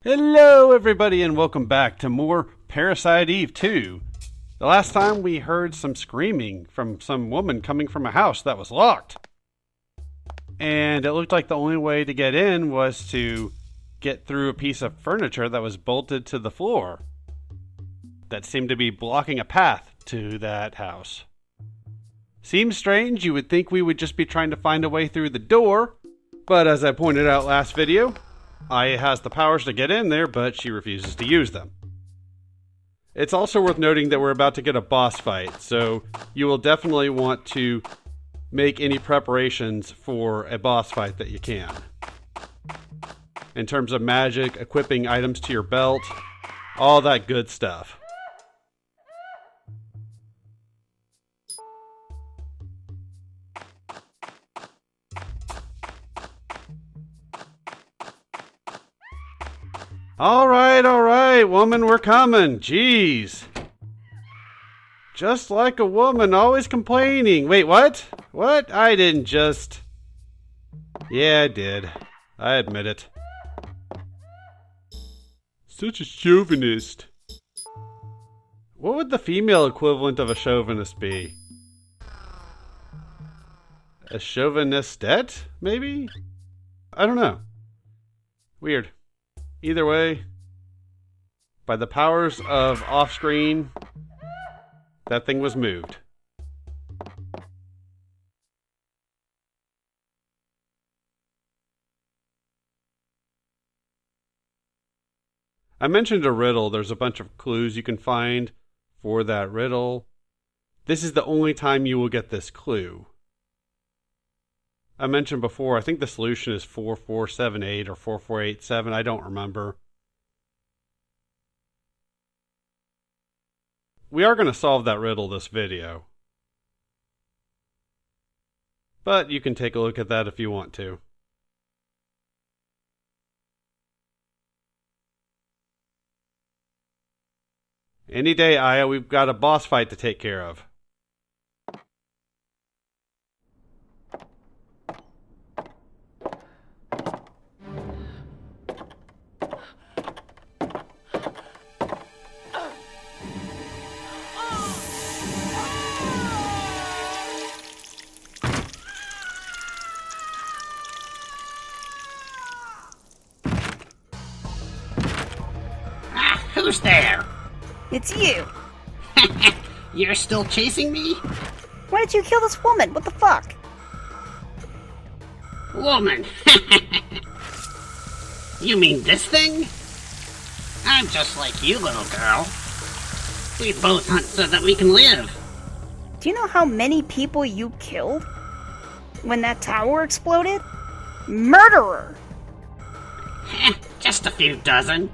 Hello everybody and welcome back to more Parasite Eve 2. The last time we heard some screaming from some woman coming from a house that was locked. And it looked like the only way to get in was to get through a piece of furniture that was bolted to the floor. That seemed to be blocking a path to that house. Seems strange, you would think we would just be trying to find a way through the door. But as I pointed out last video, Aya has the powers to get in there, but she refuses to use them. It's also worth noting that we're about to get a boss fight, so you will definitely want to make any preparations for a boss fight that you can. In terms of magic, equipping items to your belt, all that good stuff. All right, woman, we're coming. Jeez. Just like a woman, always complaining. Wait, what? What? I didn't just... Yeah, I did. I admit it. Such a chauvinist. What would the female equivalent of a chauvinist be? A chauvinistette, maybe? I don't know. Weird. Either way, by the powers of off-screen, that thing was moved. I mentioned a riddle. There's a bunch of clues you can find for that riddle. This is the only time you will get this clue. I mentioned before, I think the solution is 4478 or 4487. I don't remember. We are going to solve that riddle this video. But you can take a look at that if you want to. Any day, Aya, we've got a boss fight to take care of. Who's there? It's you. You're still chasing me? Why did you kill this woman? What the fuck? Woman. You mean this thing? I'm just like you, little girl. We both hunt so that we can live. Do you know how many people you killed when that tower exploded? Murderer! Just a few dozen.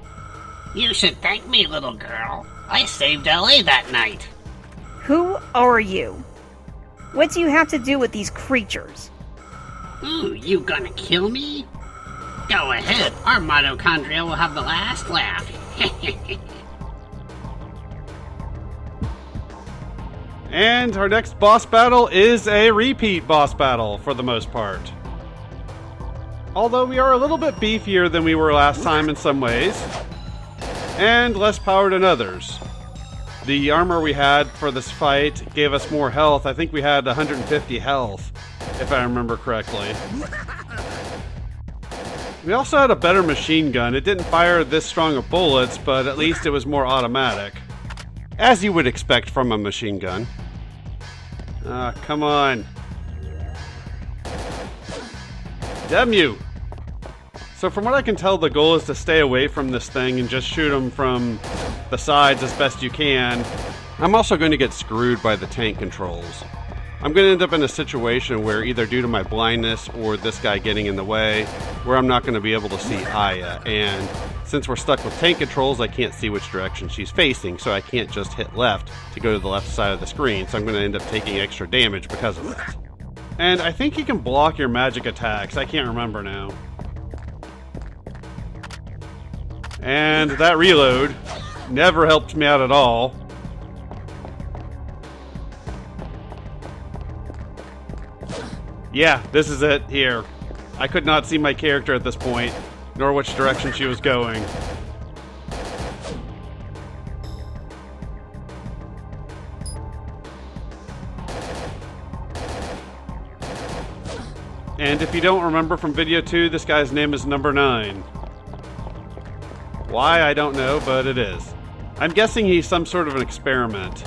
You should thank me, little girl. I saved LA that night. Who are you? What do you have to do with these creatures? Ooh, you gonna kill me? Go ahead, our mitochondria will have the last laugh. And our next boss battle is a repeat boss battle for the most part. Although we are a little bit beefier than we were last time in some ways, and less powered in others. The armor we had for this fight gave us more health. I think we had 150 health, if I remember correctly. We also had a better machine gun. It didn't fire this strong of bullets, but at least it was more automatic. As you would expect from a machine gun. Ah, come on. Damn you! So from what I can tell, the goal is to stay away from this thing and just shoot them from the sides as best you can. I'm also going to get screwed by the tank controls. I'm going to end up in a situation where either due to my blindness or this guy getting in the way, where I'm not going to be able to see Aya. And since we're stuck with tank controls, I can't see which direction she's facing, so I can't just hit left to go to the left side of the screen, so I'm going to end up taking extra damage because of that. And I think you can block your magic attacks. I can't remember now. And that reload never helped me out at all. Yeah, this is it here. I could not see my character at this point. nor which direction she was going. And if you don't remember from video 2, this guy's name is Number 9. Why, I don't know, but it is. I'm guessing he's some sort of an experiment.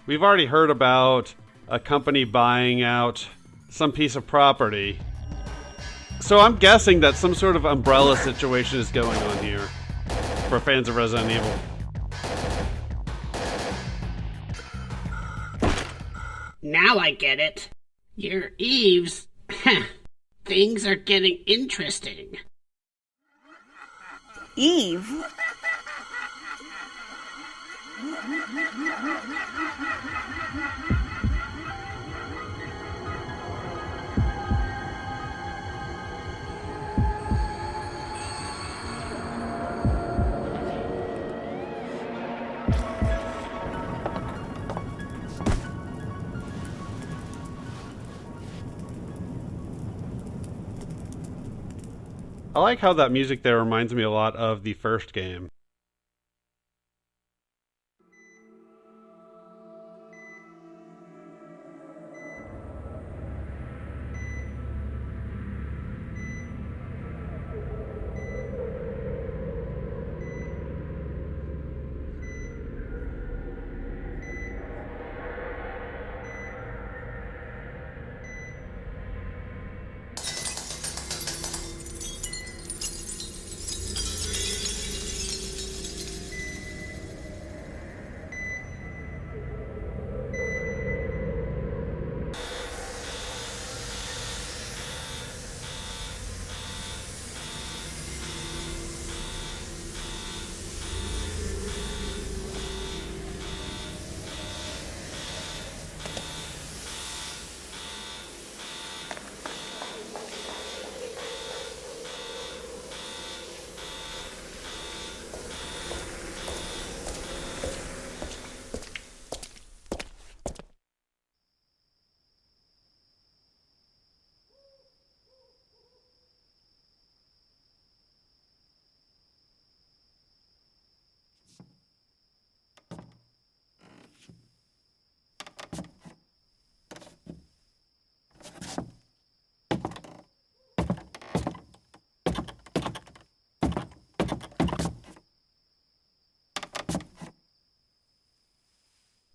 We've already heard about a company buying out some piece of property. So I'm guessing that some sort of umbrella situation is going on here for fans of Resident Evil. Now I get it. You're Eve's. Things are getting interesting. Eve? I like how that music there reminds me a lot of the first game.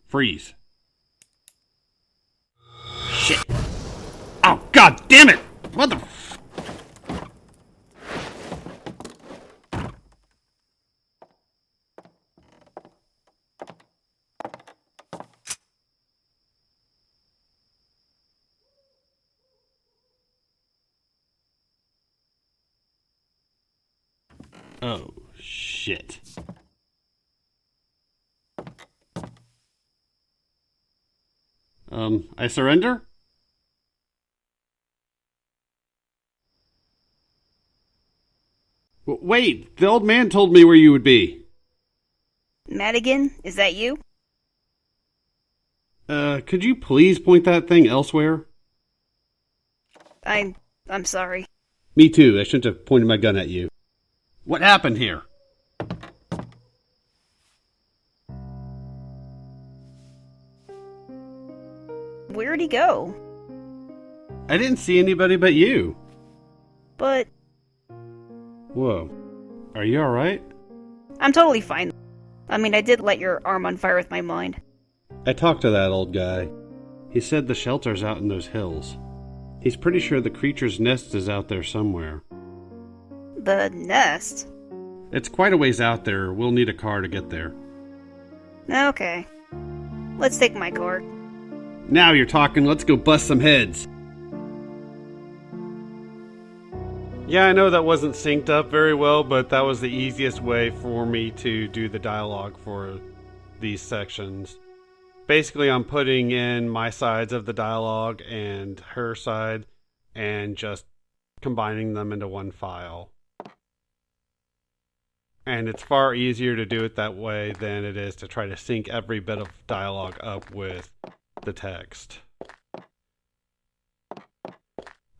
Freeze. Shit. Oh, god damn it! What the f... Oh, shit. I surrender? Wait, the old man told me where you would be. Madigan, is that you? Could you please point that thing elsewhere? I'm sorry. Me too, I shouldn't have pointed my gun at you. What happened here? Where'd he go? I didn't see anybody but you. But Whoa. Are you alright? I'm totally fine. I mean, I did light your arm on fire with my mind. I talked to that old guy. He said the shelter's out in those hills. He's pretty sure the creature's nest is out there somewhere. The nest? It's quite a ways out there. We'll need a car to get there. Okay. Let's take my car. Now you're talking. Let's go bust some heads. Yeah, I know that wasn't synced up very well, but that was the easiest way for me to do the dialogue for these sections. Basically, I'm putting in my sides of the dialogue and her side and just combining them into one file. And it's far easier to do it that way than it is to try to sync every bit of dialogue up with the text.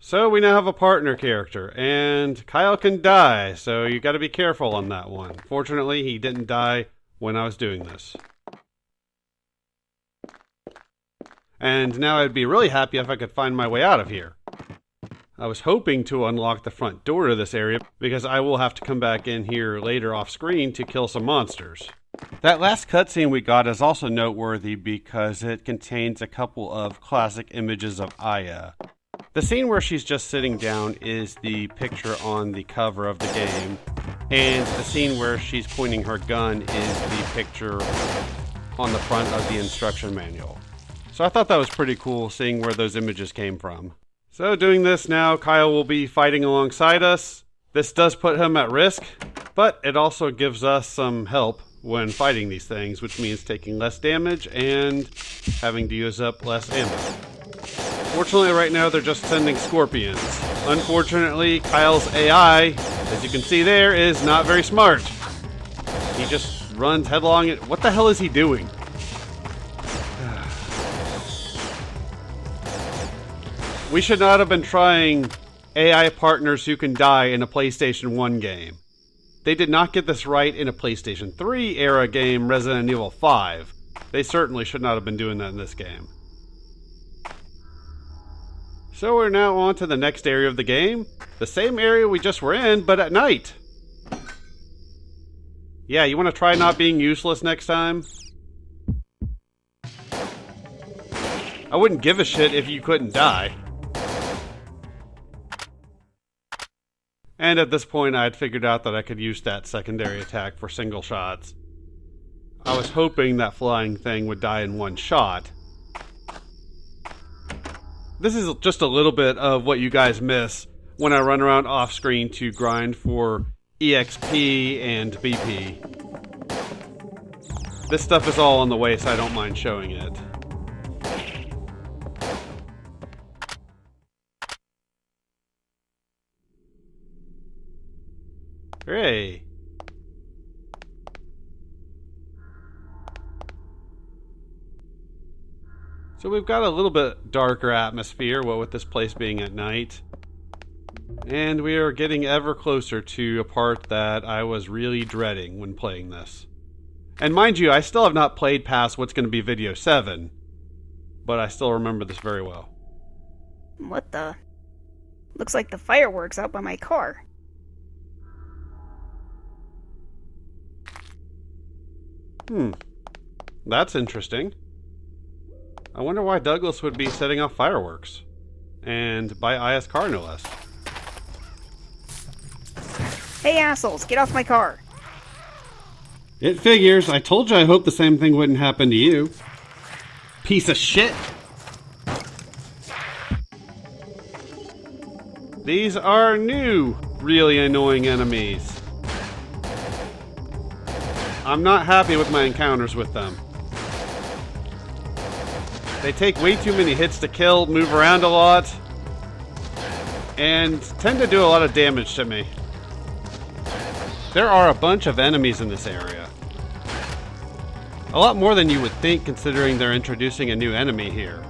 So we now have a partner character, and Kyle can die, so you gotta be careful on that one. Fortunately, he didn't die when I was doing this. And now I'd be really happy if I could find my way out of here. I was hoping to unlock the front door to this area, because I will have to come back in here later off screen to kill some monsters. That last cutscene we got is also noteworthy because it contains a couple of classic images of Aya. The scene where she's just sitting down is the picture on the cover of the game, and the scene where she's pointing her gun is the picture on the front of the instruction manual. So I thought that was pretty cool seeing where those images came from. So doing this now, Kyle will be fighting alongside us. This does put him at risk, but it also gives us some help when fighting these things, which means taking less damage and having to use up less ammo. Fortunately, right now they're just sending scorpions. Unfortunately, Kyle's AI, as you can see there, is not very smart. He just runs headlong. What the hell is he doing? We should not have been trying AI partners who can die in a PlayStation 1 game. They did not get this right in a PlayStation 3 era game, Resident Evil 5. They certainly should not have been doing that in this game. So we're now on to the next area of the game. The same area we just were in, but at night. Yeah, you want to try not being useless next time? I wouldn't give a shit if you couldn't die. And at this point I had figured out that I could use that secondary attack for single shots. I was hoping that flying thing would die in one shot. This is just a little bit of what you guys miss when I run around off screen to grind for EXP and BP. This stuff is all on the way, so I don't mind showing it. Hooray! So we've got a little bit darker atmosphere, what with this place being at night. And we are getting ever closer to a part that I was really dreading when playing this. And mind you, I still have not played past what's going to be video 7, but I still remember this very well. What the? Looks like the fireworks out by my car. That's interesting. I wonder why Douglas would be setting off fireworks. And by Aya's car, no less. Hey assholes, get off my car. It figures. I told you I hoped the same thing wouldn't happen to you. Piece of shit. These are new, really annoying enemies. I'm not happy with my encounters with them. They take way too many hits to kill, move around a lot, and tend to do a lot of damage to me. There are a bunch of enemies in this area. A lot more than you would think considering they're introducing a new enemy here.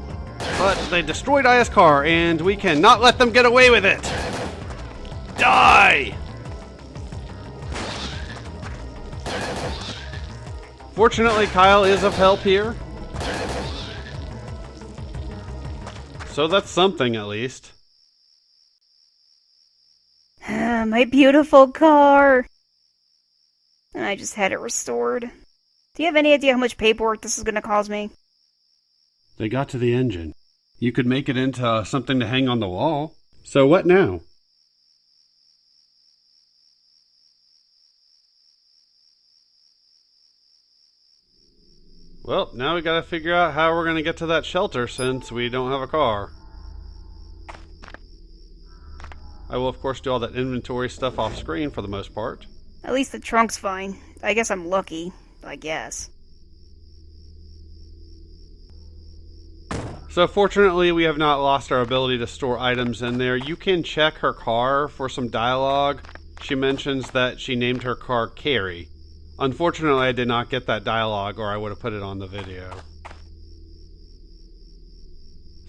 But they destroyed Aya's car, and we cannot let them get away with it! Die! Fortunately, Kyle is of help here. So that's something, at least. My beautiful car. I just had it restored. Do you have any idea how much paperwork this is going to cause me? They got to the engine. You could make it into something to hang on the wall. So what now? Well, now we gotta figure out how we're gonna get to that shelter since we don't have a car. I will of course do all that inventory stuff off screen for the most part. At least the trunk's fine. I guess I'm lucky. I guess. So fortunately we have not lost our ability to store items in there. You can check her car for some dialogue. She mentions that she named her car Carrie. Unfortunately, I did not get that dialogue, or I would have put it on the video.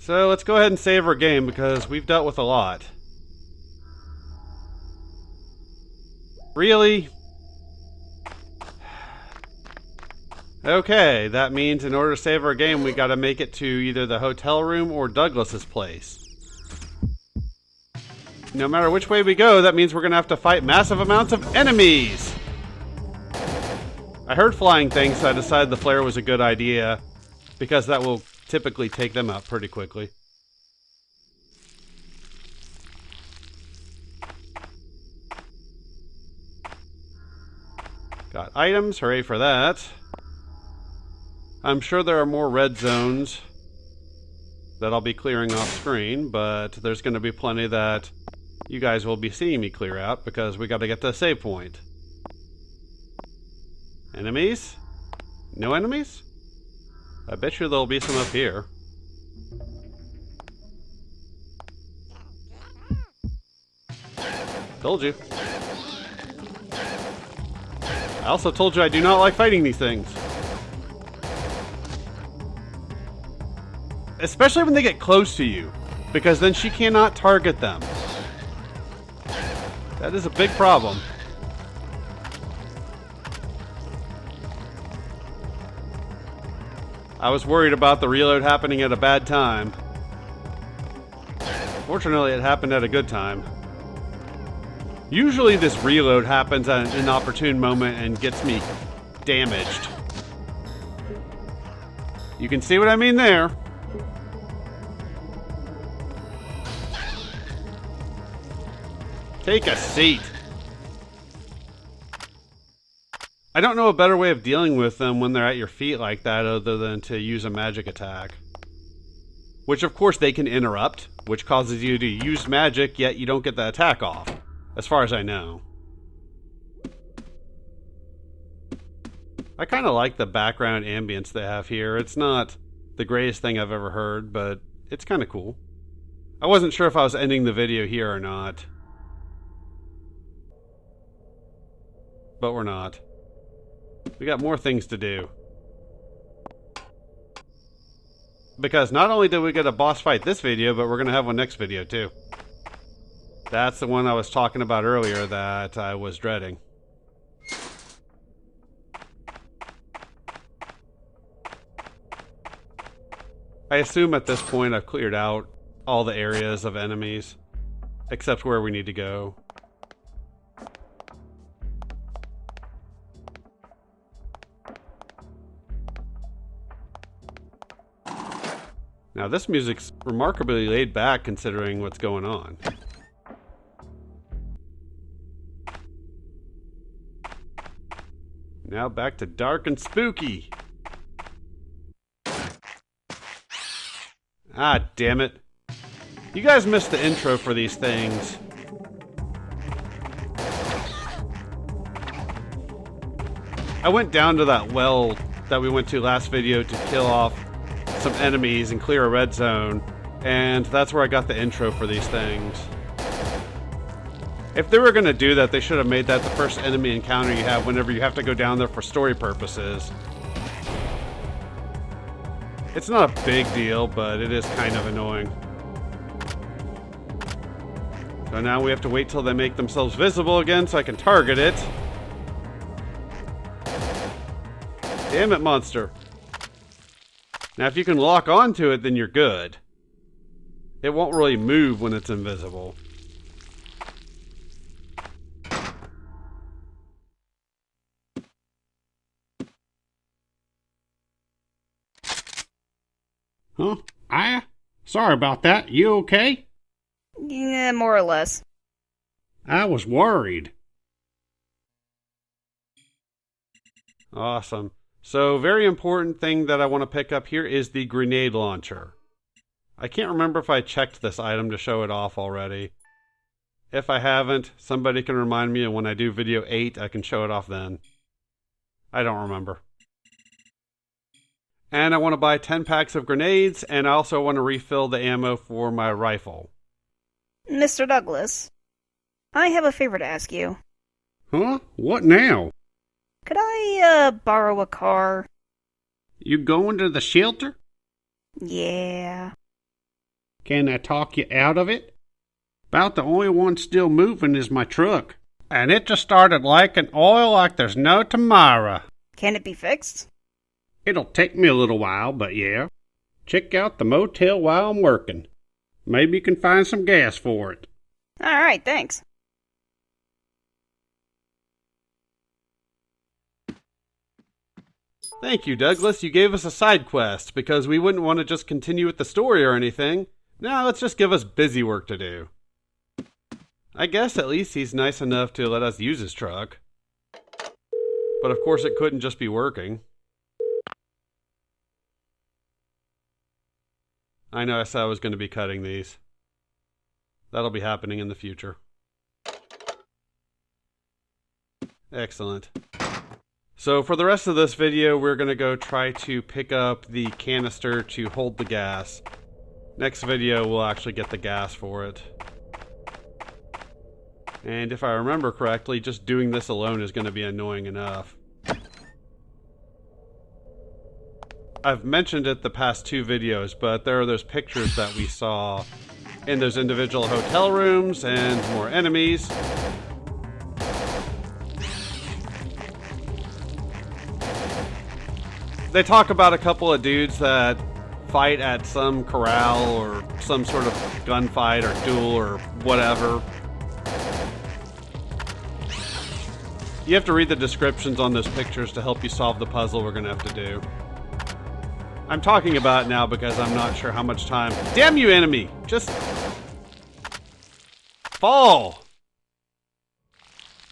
So let's go ahead and save our game because we've dealt with a lot. Really? Okay, that means in order to save our game, we gotta make it to either the hotel room or Douglas's place. No matter which way we go, that means we're gonna have to fight massive amounts of enemies! I heard flying things, so I decided the flare was a good idea, because that will typically take them out pretty quickly. Got items, hooray for that. I'm sure there are more red zones that I'll be clearing off screen, but there's going to be plenty that you guys will be seeing me clear out because we got to get to the save point. Enemies? No enemies? I bet you there'll be some up here. Told you. I also told you I do not like fighting these things. Especially when they get close to you, because then she cannot target them. That is a big problem. I was worried about the reload happening at a bad time. Fortunately, it happened at a good time. Usually this reload happens at an inopportune moment and gets me damaged. You can see what I mean there. Take a seat. I don't know a better way of dealing with them when they're at your feet like that other than to use a magic attack. Which of course they can interrupt, which causes you to use magic, yet you don't get the attack off. As far as I know. I kind of like the background ambience they have here. It's not the greatest thing I've ever heard, but it's kind of cool. I wasn't sure if I was ending the video here or not. But we're not. We got more things to do. Because not only did we get a boss fight this video, but we're going to have one next video too. That's the one I was talking about earlier that I was dreading. I assume at this point I've cleared out all the areas of enemies, except where we need to go. Now this music's remarkably laid back considering what's going on. Now back to dark and spooky. Ah, damn it. You guys missed the intro for these things. I went down to that well that we went to last video to kill off some enemies and clear a red zone, and that's where I got the intro for these things. If they were going to do that, they should have made that the first enemy encounter you have whenever you have to go down there for story purposes. It's not a big deal, but it is kind of annoying. So now we have to wait till they make themselves visible again so I can target it. Damn it, monster. Now if you can lock onto it, then you're good. It won't really move when it's invisible. Huh? Aya? Sorry about that. You okay? Yeah, more or less. I was worried. Awesome. So, very important thing that I want to pick up here is the grenade launcher. I can't remember if I checked this item to show it off already. If I haven't, somebody can remind me, and when I do video 8, I can show it off then. I don't remember. And I want to buy 10 packs of grenades, and I also want to refill the ammo for my rifle. Mr. Douglas, I have a favor to ask you. Huh? What now? Could I, borrow a car? You going to the shelter? Yeah. Can I talk you out of it? About the only one still moving is my truck. And it just started liking oil like there's no tomorrow. Can it be fixed? It'll take me a little while, but yeah. Check out the motel while I'm working. Maybe you can find some gas for it. Alright, thanks. Thank you, Douglas. You gave us a side quest because we wouldn't want to just continue with the story or anything. Now let's just give us busy work to do. I guess at least he's nice enough to let us use his truck. But of course it couldn't just be working. I know I said I was going to be cutting these. That'll be happening in the future. Excellent. So for the rest of this video, we're going to go try to pick up the canister to hold the gas. Next video, we'll actually get the gas for it. And if I remember correctly, just doing this alone is going to be annoying enough. I've mentioned it the past 2 videos, but there are those pictures that we saw in those individual hotel rooms and more enemies. They talk about a couple of dudes that fight at some corral or some sort of gunfight or duel or whatever. You have to read the descriptions on those pictures to help you solve the puzzle we're going to have to do. I'm talking about it now because I'm not sure how much time... Damn you, enemy! Just... fall!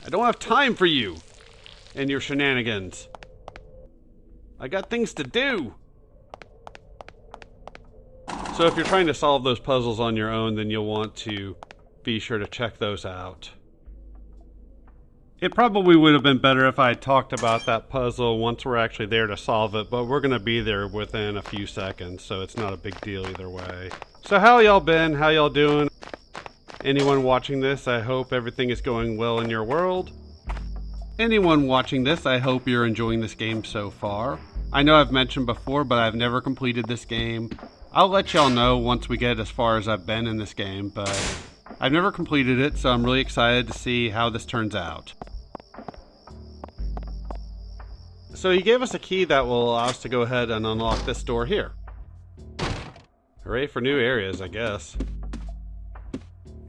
I don't have time for you and your shenanigans. I got things to do. So if you're trying to solve those puzzles on your own, then you'll want to be sure to check those out. It probably would have been better if I had talked about that puzzle once we're actually there to solve it, but we're going to be there within a few seconds, so it's not a big deal either way. So how y'all been? How y'all doing? Anyone watching this, I hope everything is going well in your world. Anyone watching this, I hope you're enjoying this game so far. I know I've mentioned before, but I've never completed this game. I'll let y'all know once we get as far as I've been in this game, but I've never completed it, so I'm really excited to see how this turns out. So he gave us a key that will allow us to go ahead and unlock this door here. Hooray for new areas, I guess.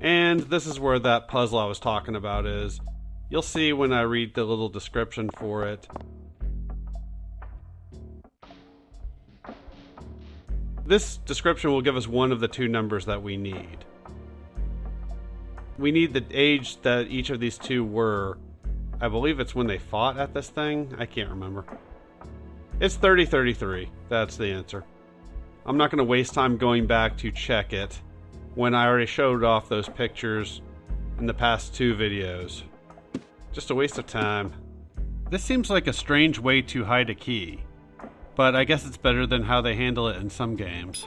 And this is where that puzzle I was talking about is. You'll see when I read the little description for it. This description will give us one of the 2 numbers that we need. We need the age that each of these 2 were. I believe it's when they fought at this thing. I can't remember. It's 3033. That's the answer. I'm not going to waste time going back to check it when I already showed off those pictures in the past 2 videos. Just a waste of time. This seems like a strange way to hide a key, but I guess it's better than how they handle it in some games.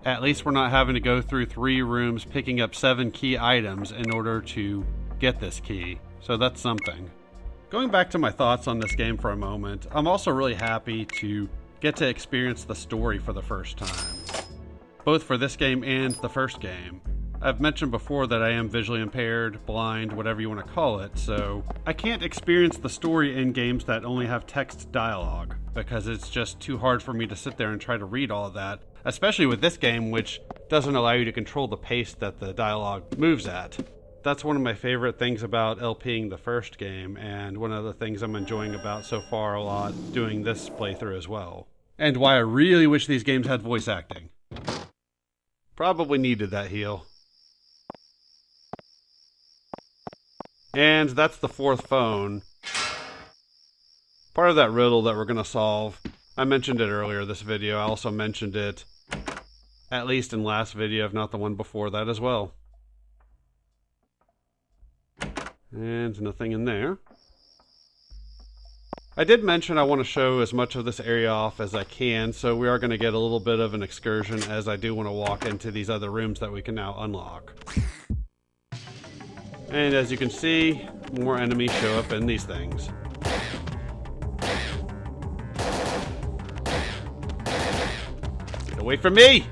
At least we're not having to go through 3 rooms picking up 7 key items in order to get this key, so that's something. Going back to my thoughts on this game for a moment, I'm also really happy to get to experience the story for the first time, both for this game and the first game. I've mentioned before that I am visually impaired, blind, whatever you want to call it, so I can't experience the story in games that only have text dialogue, because it's just too hard for me to sit there and try to read all of that, especially with this game, which doesn't allow you to control the pace that the dialogue moves at. That's one of my favorite things about LPing the first game, and one of the things I'm enjoying about so far a lot doing this playthrough as well. And why I really wish these games had voice acting. Probably needed that heal. And that's the 4th phone. Part of that riddle that we're going to solve. I mentioned it earlier this video. I also mentioned it at least in last video, if not the one before that as well. And nothing in there. I did mention I want to show as much of this area off as I can, so we are going to get a little bit of an excursion as I do want to walk into these other rooms that we can now unlock. And as you can see, more enemies show up in these things. Get away from me!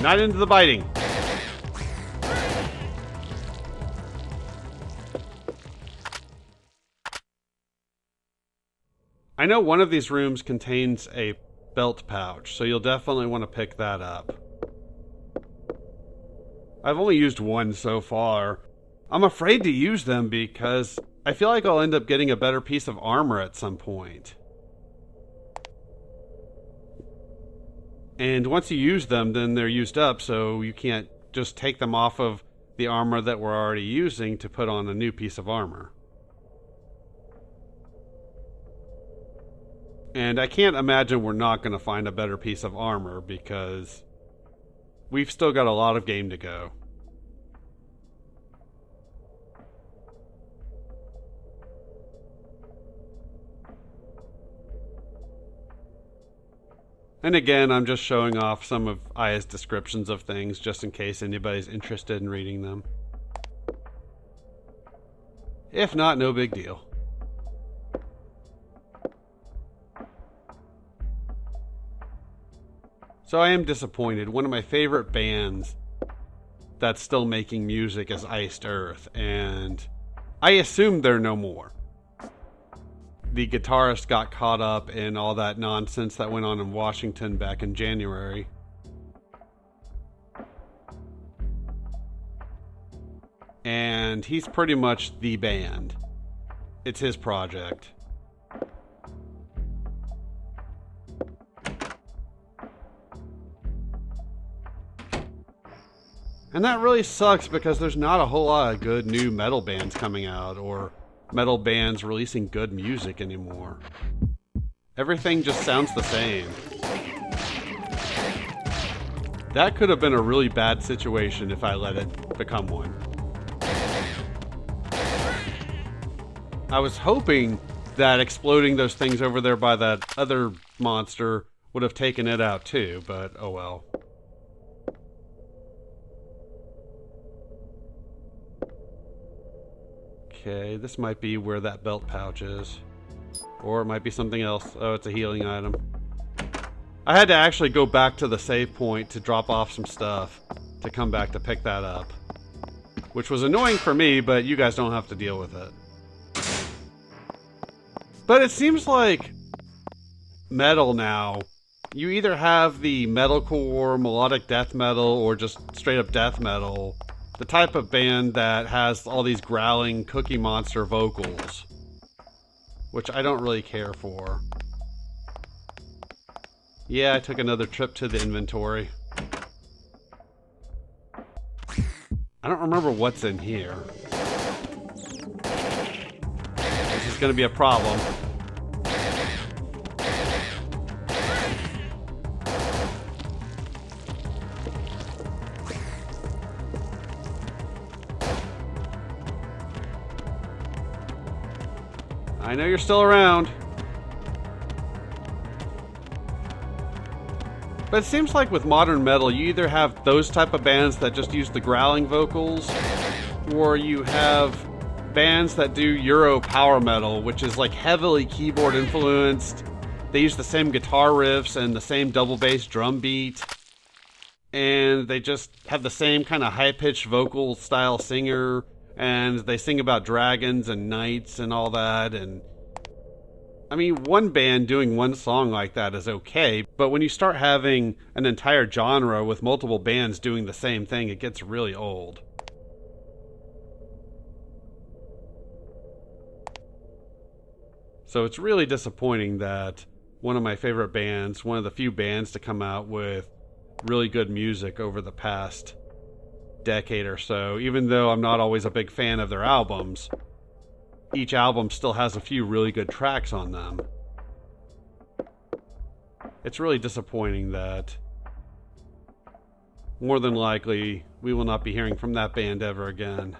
not into the biting. I know one of these rooms contains a belt pouch, so you'll definitely want to pick that up. I've only used one so far. I'm afraid to use them because I feel like I'll end up getting a better piece of armor at some point. And once you use them, then they're used up, so you can't just take them off of the armor that we're already using to put on a new piece of armor. And I can't imagine we're not going to find a better piece of armor because we've still got a lot of game to go. And again, I'm just showing off some of Aya's descriptions of things just in case anybody's interested in reading them. If not, no big deal. So I am disappointed. One of my favorite bands that's still making music is Iced Earth, and I assume they're no more. The guitarist got caught up in all that nonsense that went on in Washington back in January. And he's pretty much the band. It's his project. And that really sucks because there's not a whole lot of good new metal bands coming out or metal bands releasing good music anymore. Everything just sounds the same. That could have been a really bad situation if I let it become one. I was hoping that exploding those things over there by that other monster would have taken it out too, but oh well. Okay, this might be where that belt pouch is. Or it might be something else. Oh, it's a healing item. I had to actually go back to the save point to drop off some stuff to come back to pick that up. Which was annoying for me, but you guys don't have to deal with it. But it seems like metal now, you either have the metalcore, melodic death metal, or just straight up death metal. The type of band that has all these growling Cookie Monster vocals, which I don't really care for. Yeah, I took another trip to the inventory. I don't remember what's in here. This is gonna be a problem. I know you're still around. But it seems like with modern metal, you either have those type of bands that just use the growling vocals, or you have bands that do Euro power metal, which is like heavily keyboard influenced. They use the same guitar riffs and the same double bass drum beat. And they just have the same kind of high-pitched vocal style singer. And they sing about dragons and knights and all that, and I mean, one band doing one song like that is okay, but when you start having an entire genre with multiple bands doing the same thing, it gets really old. So it's really disappointing that one of my favorite bands, one of the few bands to come out with really good music over the past decade or so, even though I'm not always a big fan of their albums, each album still has a few really good tracks on them. It's really disappointing that more than likely we will not be hearing from that band ever again.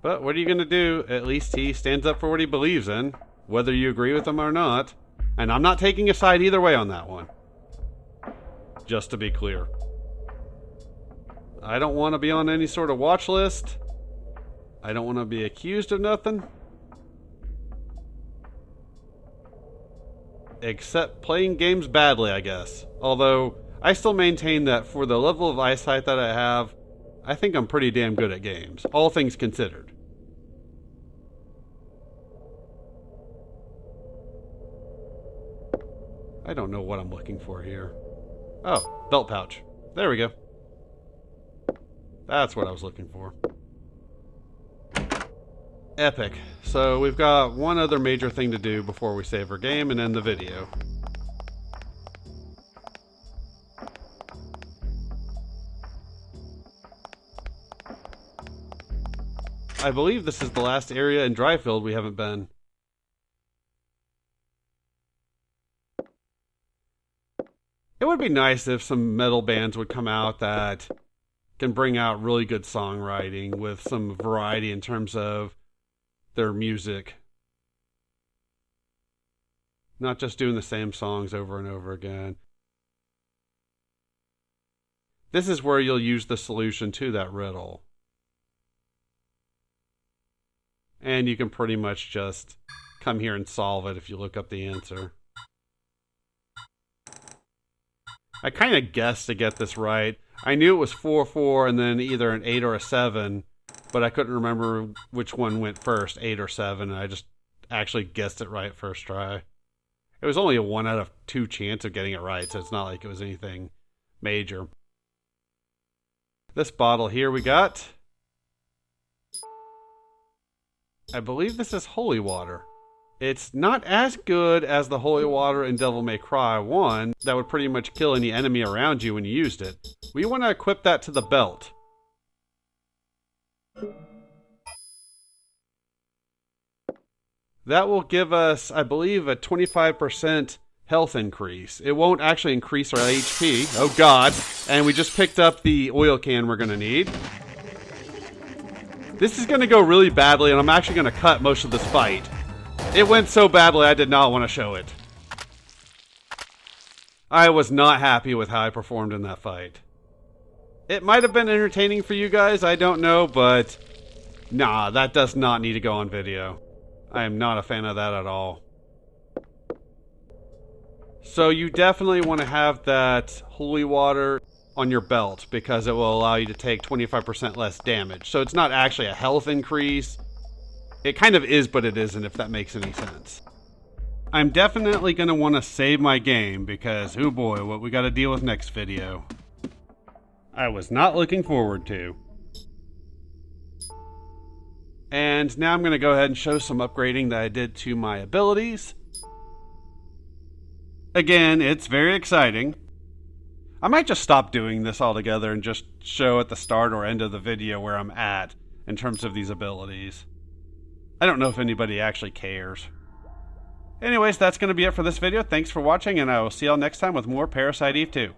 But what are you going to do? At least he stands up for what he believes in, whether you agree with him or not. And I'm not taking a side either way on that one. Just to be clear. I don't want to be on any sort of watch list. I don't want to be accused of nothing. except playing games badly, I guess. Although, I still maintain that for the level of eyesight that I have, I think I'm pretty damn good at games, all things considered. I don't know what I'm looking for here. Oh, belt pouch. There we go. That's what I was looking for. Epic. So we've got one other major thing to do before we save our game and end the video. I believe this is the last area in Dryfield we haven't been. It would be nice if some metal bands would come out that can bring out really good songwriting with some variety in terms of their music. Not just doing the same songs over and over again. This is where you'll use the solution to that riddle. And you can pretty much just come here and solve it if you look up the answer. I kind of guessed to get this right. I knew it was 4-4 and then either an 8 or a 7, but I couldn't remember which one went first, 8 or 7, and I just actually guessed it right first try. It was only a 1 out of 2 chance of getting it right, so it's not like it was anything major. This bottle here we got. I believe this is holy water. It's not as good as the holy water in Devil May Cry 1 that would pretty much kill any enemy around you when you used it. We want to equip that to the belt. That will give us, I believe, a 25% health increase. It won't actually increase our HP. Oh god. And we just picked up the oil can we're going to need. This is going to go really badly, and I'm actually going to cut most of this fight. It went so badly I did not want to show it. I was not happy with how I performed in that fight. It might have been entertaining for you guys, I don't know, but nah, that does not need to go on video. I am not a fan of that at all. So you definitely want to have that holy water on your belt because it will allow you to take 25% less damage. So it's not actually a health increase. It kind of is, but it isn't, if that makes any sense. I'm definitely going to want to save my game because, oh boy, what we got to deal with next video. I was not looking forward to. And now I'm going to go ahead and show some upgrading that I did to my abilities. Again, it's very exciting. I might just stop doing this altogether and just show at the start or end of the video where I'm at in terms of these abilities. I don't know if anybody actually cares. Anyways, that's going to be it for this video. Thanks for watching, and I will see y'all next time with more Parasite Eve 2.